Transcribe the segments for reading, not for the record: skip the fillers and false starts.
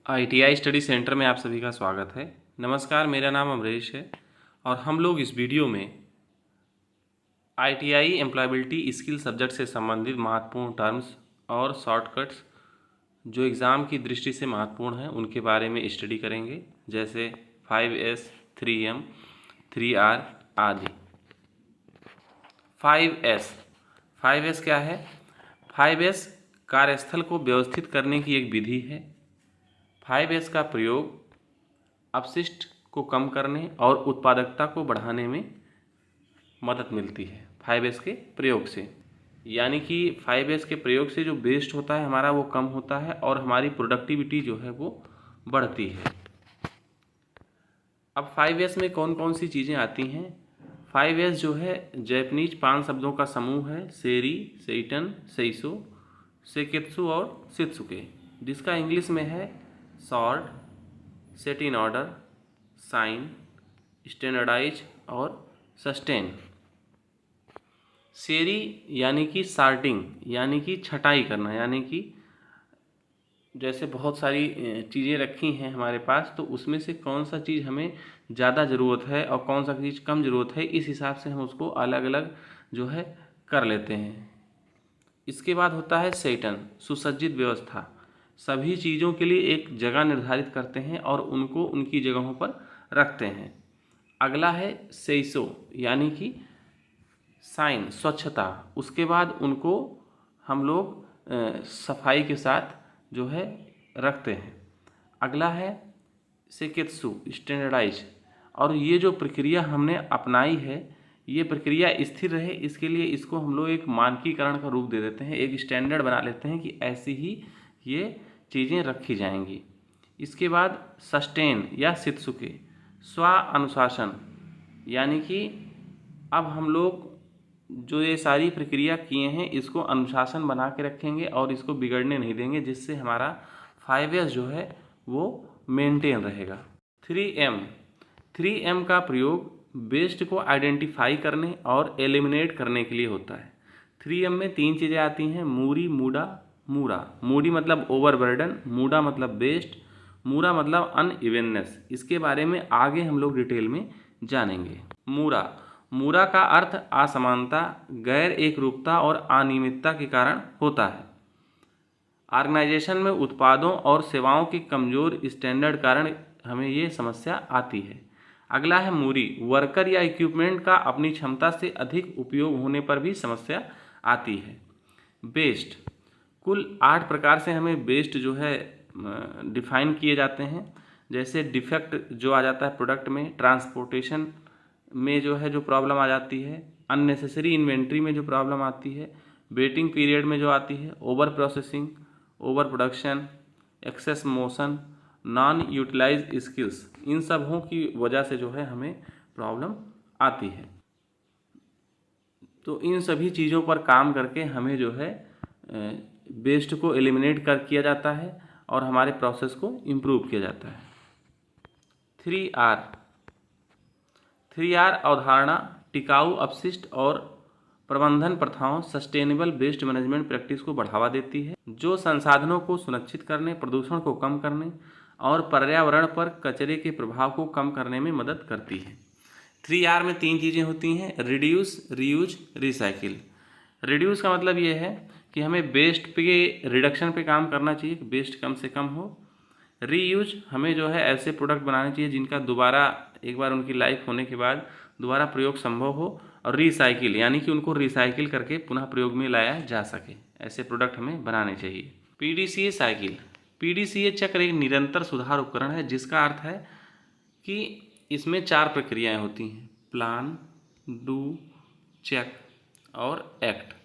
ITI study centre में आप सभी का स्वागत है। नमस्कार, मेरा नाम अमरीश है और हम लोग इस वीडियो में ITI एम्प्लॉयबिलिटी स्किल सब्जेक्ट से संबंधित महत्वपूर्ण टर्म्स और शॉर्टकट्स जो एग्ज़ाम की दृष्टि से महत्वपूर्ण हैं उनके बारे में स्टडी करेंगे, जैसे 5S, 3M, 3R आदि। 5S क्या है? 5S कार्यस्थल को व्यवस्थित करने की एक विधि है। 5S का प्रयोग अपशिष्ट को कम करने और उत्पादकता को बढ़ाने में मदद मिलती है 5S के प्रयोग से। यानी कि 5S के प्रयोग से जो वेस्ट होता है हमारा वो कम होता है और हमारी प्रोडक्टिविटी जो है वो बढ़ती है। अब 5S में कौन कौन सी चीज़ें आती हैं? 5S जो है जैपनीज 5 शब्दों का समूह है, सेरी, सेइटन, सेइसो, सेकेत्सु और शित्सुके, जिसका इंग्लिश में है sort, set in order, shine, standardise और सस्टेन। सेरी यानी कि सार्टिंग, यानी कि छटाई करना, यानी कि जैसे बहुत सारी चीज़ें रखी हैं हमारे पास, तो उसमें से कौन सा चीज़ हमें ज़्यादा ज़रूरत है और कौन सा चीज़ कम ज़रूरत है, इस हिसाब से हम उसको अलग अलग जो है कर लेते हैं। इसके बाद होता है सेटन, सुसज्जित व्यवस्था। सभी चीज़ों के लिए एक जगह निर्धारित करते हैं और उनको उनकी जगहों पर रखते हैं। अगला है सेइसो, यानी कि साइन, स्वच्छता। उसके बाद उनको हम लोग सफाई के साथ जो है रखते हैं। अगला है सेकेत्सु, स्टैंडर्डाइज। और ये जो प्रक्रिया हमने अपनाई है, ये प्रक्रिया स्थिर रहे इसके लिए इसको हम लोग एक मानकीकरण का रूप दे देते हैं, एक स्टैंडर्ड बना लेते हैं कि ऐसी ही ये चीज़ें रखी जाएंगी। इसके बाद सस्टेन या शित्सुके, स्व अनुशासन, यानी कि अब हम लोग जो ये सारी प्रक्रिया किए हैं इसको अनुशासन बना के रखेंगे और इसको बिगड़ने नहीं देंगे, जिससे हमारा 5S जो है वो मेंटेन रहेगा। 3M का प्रयोग वेस्ट को आइडेंटिफाई करने और एलिमिनेट करने के लिए होता है। 3M में 3 चीज़ें आती हैं, मूरी, मूडा, मूरा। मूडी मतलब ओवरबर्डन, मूडा मतलब वेस्ट, मूरा मतलब अनइवेननेस। इसके बारे में आगे हम लोग डिटेल में जानेंगे। मूरा का अर्थ असमानता, गैर एकरूपता और अनियमितता के कारण होता है। ऑर्गेनाइजेशन में उत्पादों और सेवाओं के कमज़ोर स्टैंडर्ड कारण हमें ये समस्या आती है। अगला है मूरी, वर्कर या इक्विपमेंट का अपनी क्षमता से अधिक उपयोग होने पर भी समस्या आती है। बेस्ट, कुल 8 प्रकार से हमें बेस्ट जो है डिफाइन किए जाते हैं। जैसे डिफेक्ट जो आ जाता है प्रोडक्ट में, ट्रांसपोर्टेशन में जो है जो प्रॉब्लम आ जाती है, अननेसेसरी इन्वेंट्री में जो प्रॉब्लम आती है, वेटिंग पीरियड में जो आती है, over processing, over production, excess motion, non utilize skills, इन सबों की वजह से जो है हमें प्रॉब्लम आती है। तो इन सभी चीज़ों पर काम करके हमें जो है वेस्ट को एलिमिनेट किया जाता है और हमारे प्रोसेस को इम्प्रूव किया जाता है। 3R अवधारणा टिकाऊ अपशिष्ट और प्रबंधन प्रथाओं, सस्टेनेबल वेस्ट मैनेजमेंट प्रैक्टिस को बढ़ावा देती है, जो संसाधनों को सुनिश्चित करने, प्रदूषण को कम करने और पर्यावरण पर कचरे के प्रभाव को कम करने में मदद करती है। 3R में 3 चीज़ें होती हैं, रिड्यूस, रीयूज, रिसाइकिल। रिड्यूस का मतलब ये है कि हमें वेस्ट पे रिडक्शन पे काम करना चाहिए, वेस्ट कम से कम हो। रीयूज, हमें जो है ऐसे प्रोडक्ट बनाने चाहिए जिनका दोबारा एक बार उनकी लाइफ होने के बाद दोबारा प्रयोग संभव हो। और रिसाइकिल, यानी कि उनको रिसाइकिल करके पुनः प्रयोग में लाया जा सके, ऐसे प्रोडक्ट हमें बनाने चाहिए। PDCA साइकिल, PDCA चक्र एक निरंतर सुधार उपकरण है, जिसका अर्थ है कि इसमें 4 प्रक्रियाएं होती हैं, प्लान, डू, चेक और एक्ट।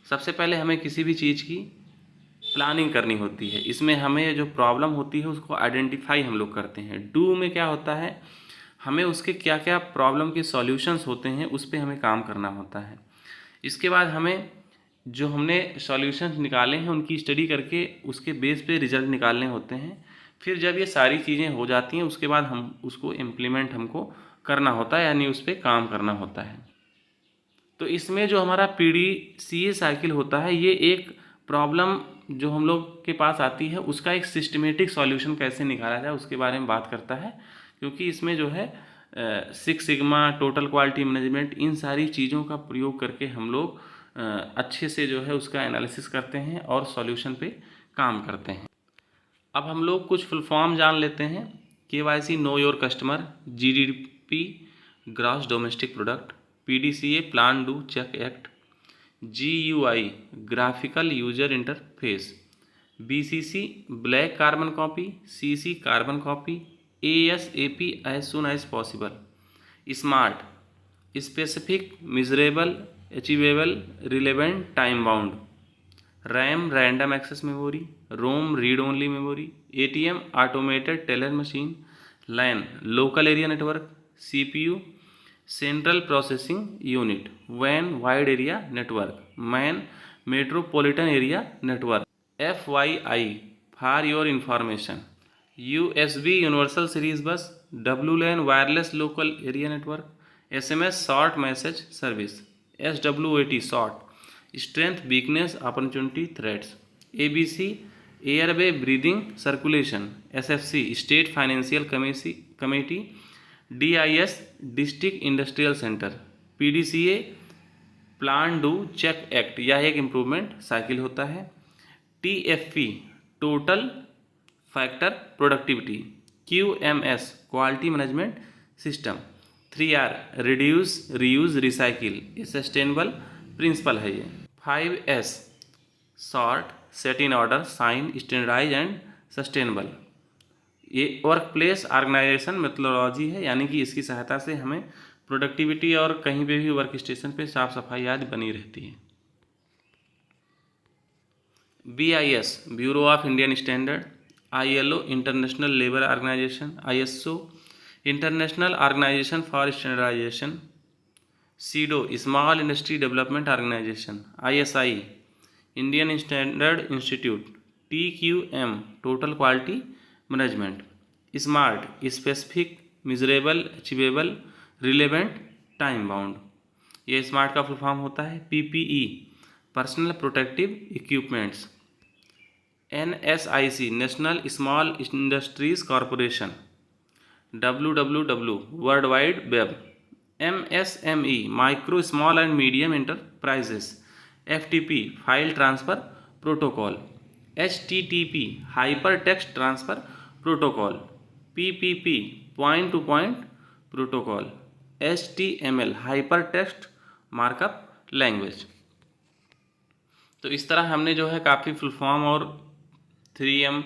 सबसे पहले हमें किसी भी चीज़ की प्लानिंग करनी होती है, इसमें हमें जो प्रॉब्लम होती है उसको आइडेंटिफाई हम लोग करते हैं। डू में क्या होता है, हमें उसके क्या क्या प्रॉब्लम के सॉल्यूशंस होते हैं उस पर हमें काम करना होता है। इसके बाद हमें जो हमने सॉल्यूशंस निकाले हैं उनकी स्टडी करके उसके बेस पे रिजल्ट निकालने होते हैं। फिर जब ये सारी चीज़ें हो जाती हैं उसके बाद हम उसको इम्प्लीमेंट हमको करना होता है, यानी उस पर काम करना होता है। तो इसमें जो हमारा PDCA साइकिल होता है ये एक प्रॉब्लम जो हम लोग के पास आती है उसका एक सिस्टमेटिक सॉल्यूशन कैसे निकाला जाए उसके बारे में बात करता है, क्योंकि इसमें जो है six sigma, total quality management, इन सारी चीज़ों का प्रयोग करके हम लोग अच्छे से जो है उसका एनालिसिस करते हैं और सॉल्यूशन पे काम करते हैं। अब हम लोग कुछ फुल फॉर्म जान लेते हैं। KYC know your customer, GDP gross domestic product, PDCA plan do check act, GUI graphical user interface, BCC black carbon copy, CC carbon copy, ASAP as soon as possible, SMART specific measurable achievable relevant time bound, RAM random access memory, ROM read only memory, ATM automated teller machine, LAN local area network, CPU central processing unit, वैन wide area network, MAN metropolitan area network, FYI for your information, USB universal series bus, WLAN wireless local area network, SMS short message service, SWAT short strength weakness opportunity threats, ABC airway breathing circulation, SFC state financial committee, DIS district industrial centre, PDCA plan do check act, यह एक improvement cycle होता है, TFP total factor productivity, QMS quality management system, 3R reduce reuse recycle, ये sustainable principle है। ये 5S sort set in order shine standardise and sustainable, ये work place organisation methodology है, यानी कि इसकी सहायता से हमें प्रोडक्टिविटी और कहीं पे भी वर्क स्टेशन पे साफ सफाई आदि बनी रहती है। BIS bureau of Indian standard, ILO international labour organisation, ISO international organisation for standardisation, CIDO small industry development organisation, ISI Indian standard institute, TQM total quality management, SMART specific measurable achievable relevant time bound, ये SMART का full form होता है। PPE personal protective equipments, NSIC national small industries corporation, WWW world wide web, MSME micro small and medium enterprises, FTP file transfer protocol, HTTP hyper text transfer protocol, PPP point two point protocol, HTML hyper text markup language. तो इस तरह हमने जो है काफ़ी full form और 3M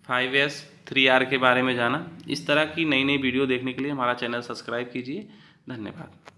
5S 3R के बारे में जाना। इस तरह की नई नई वीडियो देखने के लिए हमारा चैनल सब्सक्राइब कीजिए। धन्यवाद।